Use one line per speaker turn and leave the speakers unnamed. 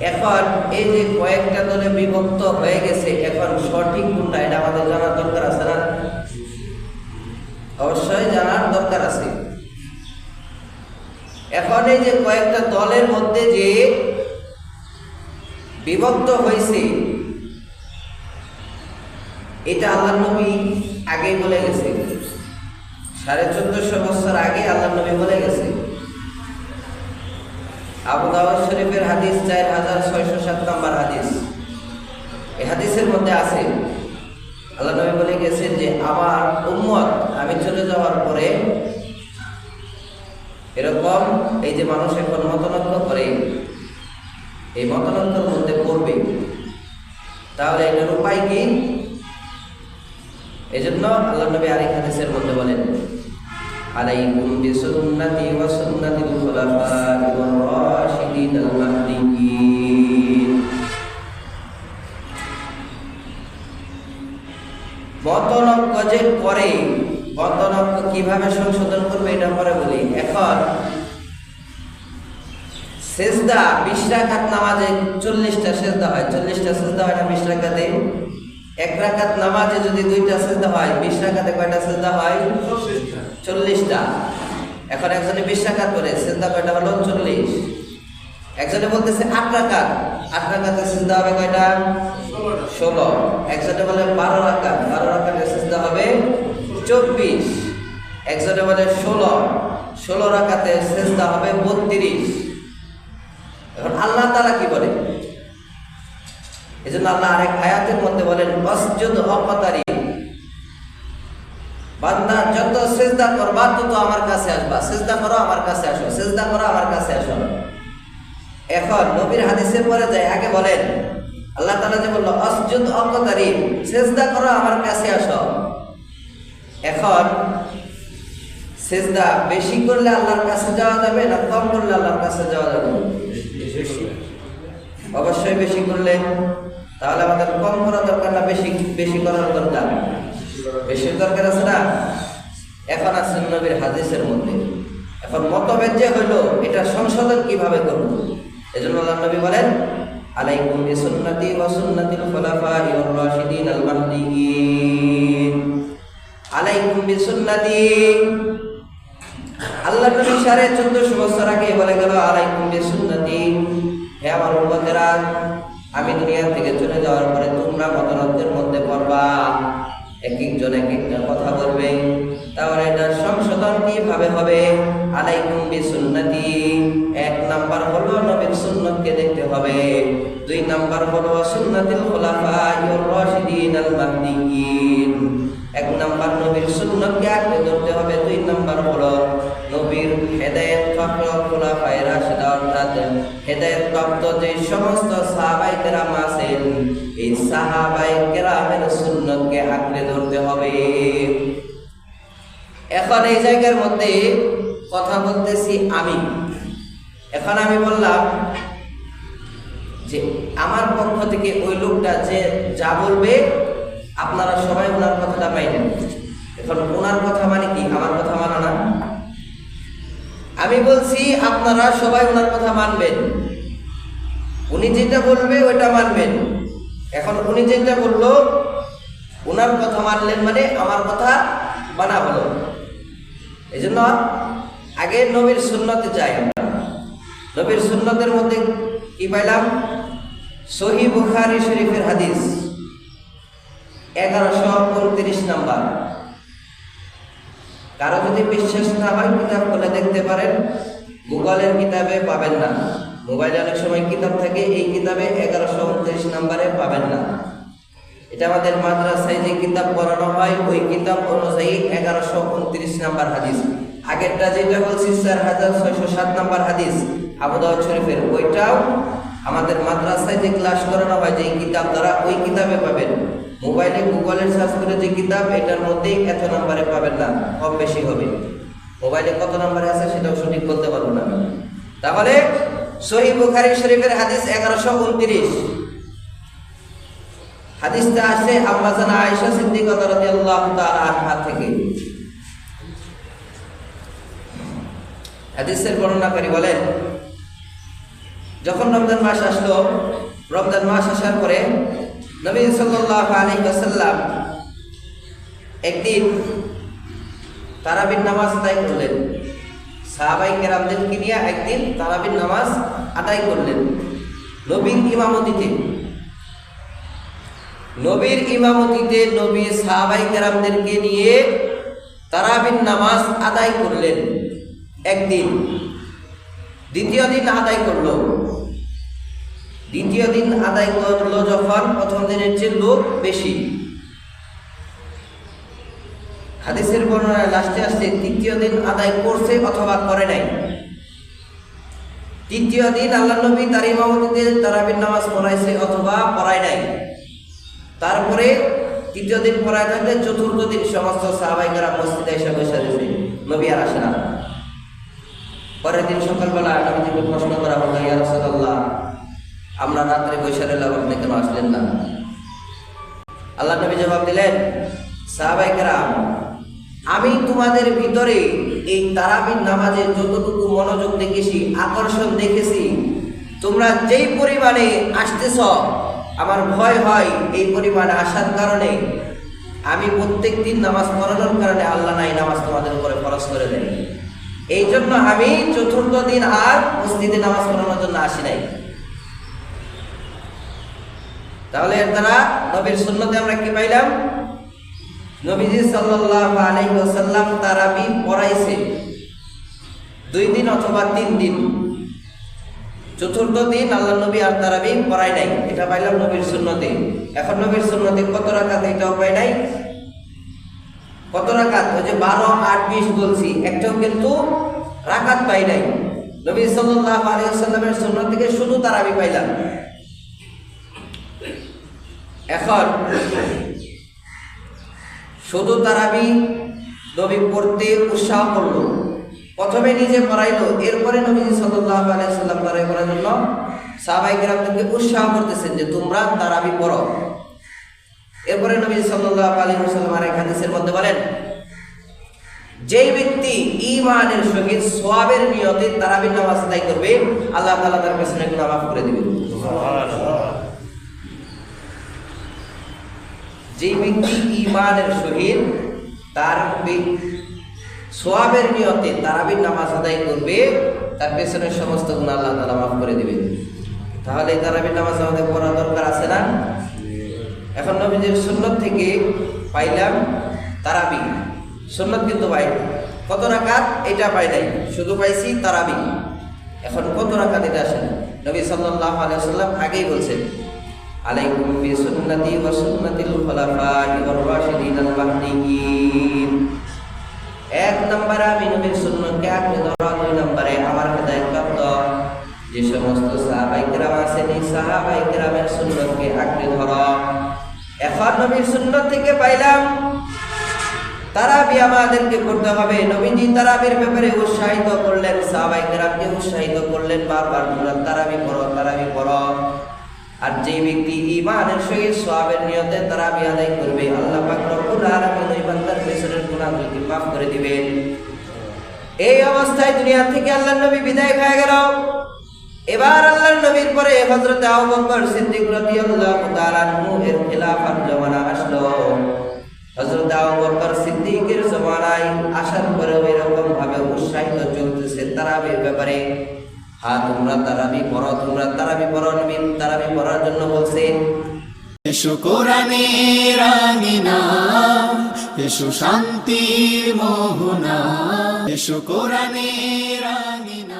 এখন এই যে কয়েকটা দলে বিভক্ত হয়ে গেছে, এখন সঠিক কোনটা এটা আমাদের জানার দরকার আছে না? অবশ্যই জানার দরকার আছে। এখন এই যে কয়েকটা দলের মধ্যে যে বিভক্ত হয়েছে, এটা আল্লাহ নবী আগেই বলে গেছে। 1450 বছর আগে আল্লাহ নবী বলে গেছে। আবু দাউদ শরীফের হাদিস 4607 নম্বর হাদিস। এই হাদিসের মধ্যে আছে আল্লাহ নবী বলে গেছেন যে আমার উম্মত আমি চলে যাওয়ার পরে এরকম এই যে মানুষ এখন মতানৈক্য করে, এই মতানৈক্যের মধ্যে পড়বে, তাহলে এটার উপায় কি? এই জন্য আল্লাহ নবী আরেক হাদিসের মধ্যে বলেন, আলাইকুম বিসুন্নতি ওয়া সুন্নাতিল খুলাফা'ir রাশিদিনিল মাহদিয়্যিন। মতানৈক্য যে করে, মতানৈক্য কিভাবে সংশোধন করবে এটা পরে বলি। এখন সেজদা 20 রাকাত নামাজে 40টা সেজদা হয়। 40টা সেজদা হয় না 20 রাকাতে? এক রাকাত নামাজে যদি 2টা সেজদা হয়, 20 রাকাতে কয়টা সেজদা হয়? 40টা। এখন একজনে 20 রাকাত করে, সেজদা কয়টা হলো? 40। একজনে বলতেছে 8 রাকাত, 8 রাকাতে সেজদা হবে কয়টা? 16। একজনে বলে 12 রাকাত, 12 রাকাতে সেজদা হবে 24। একজনে বলে 16 রাকাতে সেজদা হবে 32। এখন আল্লাহ তাআলা কি বলে? এজন্য আল্লাহ আরেক আয়াতের মধ্যে বলেন, ওয়াসজুদ ওয়াকতারি, বান্দা যত সিজদা করবা তত আমার কাছে আসবা, সিজদা করো আমার কাছে আসো, সিজদা করো আমার কাছে আসো। এখন নবীর হাদিসের পরে যায়, আগে বলেন আল্লাহ তাআলা যে বলল ওয়াসজুদ ওয়াকতারি, সিজদা করো আমার কাছে আসো। এখন সিজদা বেশি করলে আল্লাহর কাছে যাওয়া যাবে না কম করলে আল্লাহর কাছে যাওয়া যাবে? অবশ্যই বেশি করলে। তাহলে আমাদের কম করা দরকার না বেশি বেশি করার দরকার? বেশি দরকার আছে না? এখন আছে নবীর হাদিসের মধ্যে। এখন মতভেদ যে হইল, এটা সংশোধন কিভাবে করব? এজন্য আল্লাহ নবী বলেন, আলাইকুম বিসুন্নতি ওয়া সুন্নাতিল খুলাফা'ir রাশিদিনিল মাহদিয়্যিন। আলাইকুম বিসুন্নতি, আল্লাহ নবী 1450 বছর আগে বলে গেল আলাইকুম বিসুন্নতি, হে আমার উম্মতেরা, আমি দুনিয়া থেকে চলে যাওয়ার পরে তোমরা মতানৈক্যের মধ্যে পড়বা, এক একজন এক একটা কথা বলবে। তাহলে এটা সংশোধন কিভাবে হবে? আলাইকুম বিসুন্নতি, 1 নাম্বার হলো নবীর সুন্নতকে দেখতে হবে। 2 নাম্বার হলো সুন্নাতিল খুলাফা'ir রাশিদিনিল মাহদিয়্যিন। 1 নাম্বার নবীর সুন্নতকে আঁকড়ে ধরতে হবে। 2 নাম্বার হলো নবীর হেদায়েত প্রাপ্ত খুলাফায়ে রাশিদা, অর্থাৎ হেদায়েত প্রাপ্ত যে সমস্ত সাহাবায়ে কেরাম আছেন, এই সাহাবায়ে কেরামের সুন্নতকে আঁকড়ে ধরতে হবে। এখন এই জায়গার মধ্যে কথা বলতেছি আমি। এখন আমি বললাম যে আমার পক্ষ থেকে ওই লোকটা যে যা বলবে আপনারা সবাই ওনার কথাটা মানেন। এখন ওনার কথা মানে কি? আমার কথা মানা না। আমি বলছি আপনারা সবাই ওনার কথা মানবেন, উনি যেটা বলবে ওইটা মানবেন। এখন উনি যেটা বললো ওনার কথা মানলেন মানে আমার কথা মানা হলো। এই জন্য আগে নবীর সুন্নতে যাই। নবীর সুন্নতের মধ্যে কি পাইলাম? সহিহ বুখারী শরীফের হাদিস 1129 নাম্বার। কারো যদি বিশ্বাস না হয় কিতাব খুলে দেখতে পারেন, গুগলের কিতাবে পাবেন না। মোবাইলে অনেক সময় কিতাব থাকে, এই কিতাবে 1129 নাম্বারে পাবেন না। এটা আমাদের মাদ্রাসায় যে কিতাব পড়ানো হয় ওই কিতাব অনুযায়ী 1129 নাম্বার হাদিস। আগেরটা যেটা বলছি 4607 নাম্বার হাদিস আবু দাউদ শরীফের, ওইটাও আমাদের মাদ্রাসায় যে ক্লাস করানো হয় যে কিতাব দ্বারা ওই কিতাবে পাবেন। মোবাইলে গুগলের সার্চ করে যে কিতাব, এটার মধ্যেই এত নাম্বারে পাবেন না, কম বেশি হবে। মোবাইলে কত নাম্বারে আছে সেটাও সঠিক বলতে পারবো না। তাহলে সহিহ বুখারী শরীফের হাদিস 1129। হাদিসটা আসে আম্মা জানা আয়েশা সিদ্দিকা রাদিয়াল্লাহু তাআলা আনহা থেকে। হাদিসের বর্ণনাকারী বলেন, যখন রমজান মাস আসলো, রমজান মাস আসার পরে নবী সাল্লাল্লাহু আলাইহি ওয়াসাল্লাম একদিন তারাবির নামাজ আদায় করলেন। সাহাবায়ে কেরামদেরকে নিয়ে একদিন তারাবির নামাজ আদায় করলেন নবীর ইমামতিতে। নবী সাহাবায়ে কেরামদেরকে নিয়ে তারাবির নামাজ আদায় করলেন একদিন। দ্বিতীয় দিন আদায় করলো যখন প্রথম দিনের চেয়ে লোক বেশি। হাদিসের বর্ণনায় লাস্টে আসছে তৃতীয় দিন আদায় করছে অথবা করে নাই। তৃতীয় দিন আল্লাহ নবী তার ইমামতিতে তারাবির নামাজ পড়াইছে অথবা পড়ায় নাই। তারপরে তৃতীয় দিন পড়ায় থাকলে চতুর্থ দিন সমস্ত সাহাবায়ে কেরাম মসজিদে এসে বসে রয়েছে, নবী আর আসে না। পরের দিন সকালবেলা নবীজিকে প্রশ্ন করা হলো, ইয়া রাসূলুল্লাহ, আমরা রাত্রে বসে রইলাম, আপনি কেন আসলেন না? আল্লাহ নবী জবাব দিলেন, সাহাবায়ে কেরাম, আমি তোমাদের ভিতরে এই তারাবির নামাজে যতটুকু মনোযোগ দেখেছি, আকর্ষণ দেখেছি, তোমরা যেই পরিমাণে আসতেছ আমার ভয় হয় এই পরিমাণে আসার কারণে আমি প্রত্যেক দিন নামাজ পড়ানোর কারণে আল্লাহ নাই নামাজ তোমাদের উপরে ফরজ করে দেয়। এই জন্য আমি চতুর্থ দিন আর মসজিদে নামাজ পড়ানোর জন্য আসি নাই। তাহলে এর দ্বারা নবীর সুন্নতে আমরা কি পাইলাম? নবীজি সাল্লাল্লাহু আলাইহি ওয়াসাল্লাম তারাবি পড়াইছে 2 দিন অথবা 3 দিন। চতুর্থ দিন আল্লাহ নবী আর তারাবি পড়ায় নাই, এটা পাইলাম নবীর সুন্নতে। এখন নবীর সুন্নতে কত রাকাত এটাও পাই নাই। কত রাকাত? ওই যে 12, 8, 20 বলছি, একটাও কিন্তু রাকাত পাই নাই। নবী সাল্লাল্লাহু আলাইহি ওয়াসাল্লামের সুন্নত থেকে শুধু তারাবি পাইলাম। এখন শুধু তারাবি নবী পড়তে উৎসাহ করলো, প্রথমে নিজে পড়াইলো, এরপরে নবী সাল্লাল্লাহু আলাইহি ওয়াসাল্লাম তারাবি পড়ার জন্য সাহাবায়ে কেরামদেরকে উৎসাহ করতেছেন যে তোমরা তারাবি পড়ো। এরপরে নবী সাল্লাল্লাহু আলাইহি ওয়াসাল্লাম আর এক হাদিসের মধ্যে বলেন, যেই ব্যক্তি ঈমানের সহিত সওয়াবের নিয়তে তারাবির নামাজ আদায় করবে, আল্লাহ তাআলা তার পেছনে গুনাহ মাফ করে দিবেন। সুবহানাল্লাহ। যেই ব্যক্তি ঈমানের সহিত তার সওয়াবের নিয়তে তারাবির নামাজ আদায় করবে, তার পেছনের সমস্ত গুনাহ আল্লাহ তাআলা মাফ করে দিবেন। তাহলে তারাবির নামাজ আমাদের পড়া দরকার আছে না? এখন নবীজির সুন্নত থেকে পাইলাম তারাবি, সুন্নত কিন্তু পাই কত রাকাত এটা পাই নাই, শুধু পাইছি তারাবি। এখন কত রাকাত এটা আসে না। নবী সাল্লাল্লাহু আলাইহি ওয়াসাল্লাম আগেই বলছেন, আলাইকুম বিসুন্নতি ওয়া সুন্নাতিল খুলাফাইর রাশিদিন আল মাহদিয়িন। 1 নম্বরে আমি নবীর সুন্নতকে আঁকড়ে ধরো, 2 নম্বরে আমার হেদায়েতপ্রাপ্ত যে সমস্ত সাহাবায়ে কেরাম আছেন এই সাহাবায়ে কেরামের সুন্নতকে আঁকড়ে ধরো। এখন নবীর সুন্নত থেকে পাইলাম তারাবি আমাদেরকে করতে হবে। নবীজি তারাবির ব্যাপারে উৎসাহিত করলেন, সাহাবায়ে কেরামকে উৎসাহিত করলেন, বারবার তোমরা তারাবি পড়ো, তারাবি পড়ো। আর যে ব্যক্তি ঈমানের সহিত সওয়াবের নিয়তে তারাবি আদায় করবে, আল্লাহ পাক রব্বুল আলামিন ওই বান্দার পেছনের গুনাহগুলোকে মাফ করে দিবেন। এই অবস্থায় দুনিয়া থেকে আল্লাহর নবী বিদায় হয়ে গেল। এবার আল্লাহর নবীর পরে হযরত আবু বকর সিদ্দিক রাদিয়াল্লাহু তাআলা আনহু এর খেলাফত জামানা আসলো। হযরত আবু বকর সিদ্দিকের জামানায় আসার পরে এরকম ভাবে উৎসাহিত চলতেছে তারাবির ব্যাপারে। তোমরা তারাবি পড়ো, তোমরা তারাবি পড়ো। নবী তারাবি পড়ার জন্য বলছেন,
এসো কোরআনের আঙিনা, এসো শান্তির মোহনা, এসো কোরআনের আঙিনা।